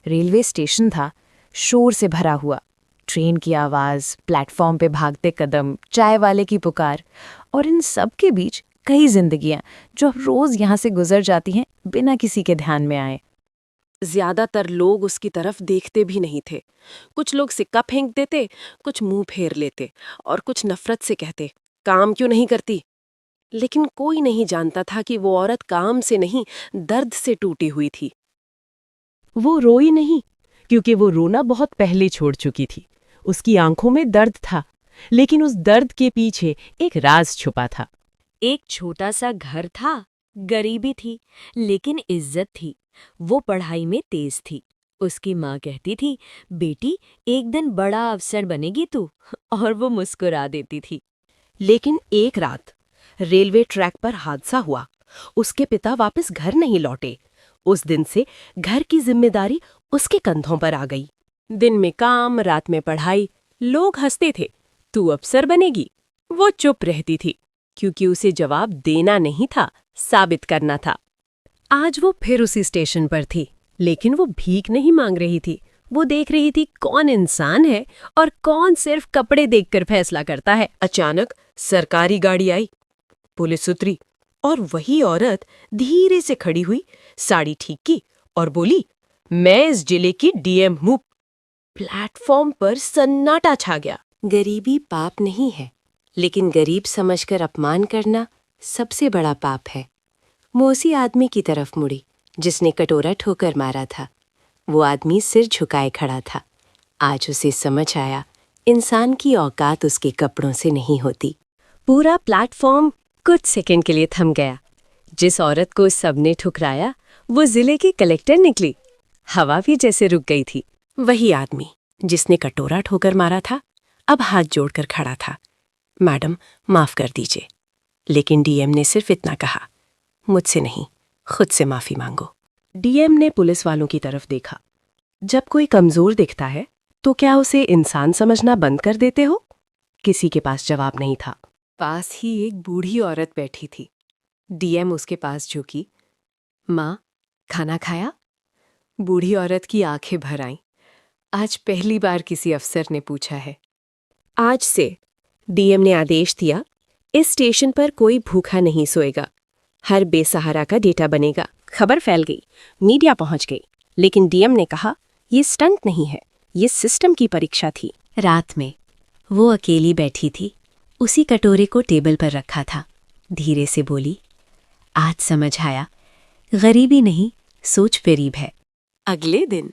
Railway station था, शोर से भरा हुआ। ट्रेन की आवाज़, प्लेटफॉर्म पे भागते कदम, चाय वाले की पुकार, और इन सब के बीच कई जिंदगियां जो रोज़ यहाँ से गुजर जाती हैं बिना किसी के ध्यान में आए। ज्यादातर लोग उसकी तरफ देखते भी नहीं थे। कुछ लोग सिक्का फेंक देते, कुछ मुंह फेर लेते और कुछ नफरत से कहते, काम क्यों नहीं करती। लेकिन कोई नहीं जानता था कि वो औरत काम से नहीं, दर्द से टूटी हुई थी। वो रोई नहीं, क्योंकि वो रोना बहुत पहले छोड़ चुकी थी। उसकी आंखों में दर्द था, लेकिन उस दर्द के पीछे एक राज छुपा था। एक छोटा सा घर था, गरीबी थी लेकिन इज्जत थी। वो पढ़ाई में तेज थी। उसकी माँ कहती थी, बेटी एक दिन बड़ा अफसर बनेगी तू, और वो मुस्कुरा देती थी। लेकिन एक रात रेलवे ट्रैक पर हादसा हुआ। उसके पिता वापस घर नहीं लौटे। उस दिन से घर की जिम्मेदारी उसके कंधों पर आ गई। दिन में काम, रात में पढ़ाई। लोग हंसते थे, तू अफसर बनेगी। वो चुप रहती थी, क्योंकि उसे जवाब देना नहीं था, साबित करना था। आज वो फिर उसी स्टेशन पर थी, लेकिन वो भीख नहीं मांग रही थी। वो देख रही थी कौन इंसान है और कौन सिर्फ कपड़े देखकर फैसला करता है। अचानक सरकारी गाड़ी आई, पुलिस उतरी और वही औरत धीरे से खड़ी हुई, साड़ी ठीक की और बोली, मैं इस जिले की डीएम हूँ। प्लेटफॉर्म पर सन्नाटा छा गया। गरीबी पाप नहीं है, लेकिन गरीब समझकर अपमान करना सबसे बड़ा पाप है। वो उसी आदमी की तरफ मुड़ी जिसने कटोरा ठोकर मारा था। वो आदमी सिर झुकाए खड़ा था। आज उसे समझ आया, इंसान की औकात उसके कपड़ों से नहीं होती। पूरा प्लेटफॉर्म कुछ सेकंड के लिए थम गया। जिस औरत को सबने ठुकराया, वो जिले की कलेक्टर निकली। हवा भी जैसे रुक गई थी। वही आदमी जिसने कटोरा ठोकर मारा था, अब हाथ जोड़कर खड़ा था। मैडम, माफ कर दीजिए। लेकिन डीएम ने सिर्फ इतना कहा, मुझसे नहीं, खुद से माफी मांगो। डीएम ने पुलिस वालों की तरफ देखा। जब कोई कमजोर दिखता है तो क्या उसे इंसान समझना बंद कर देते हो? किसी के पास जवाब नहीं था। पास ही एक बूढ़ी औरत बैठी थी। डीएम उसके पास झुकी, माँ, खाना खाया? बूढ़ी औरत की आंखें भर आईं। आज पहली बार किसी अफसर ने पूछा है। आज से डीएम ने आदेश दिया, इस स्टेशन पर कोई भूखा नहीं सोएगा। हर बेसहारा का डेटा बनेगा। खबर फैल गई, मीडिया पहुंच गई, लेकिन डीएम ने कहा, ये स्टंट नहीं है, ये सिस्टम की परीक्षा थी। रात में वो अकेली बैठी थी, उसी कटोरे को टेबल पर रखा था। धीरे से बोली, आज समझ आया, गरीबी नहीं, सोच गरीब है। अगले दिन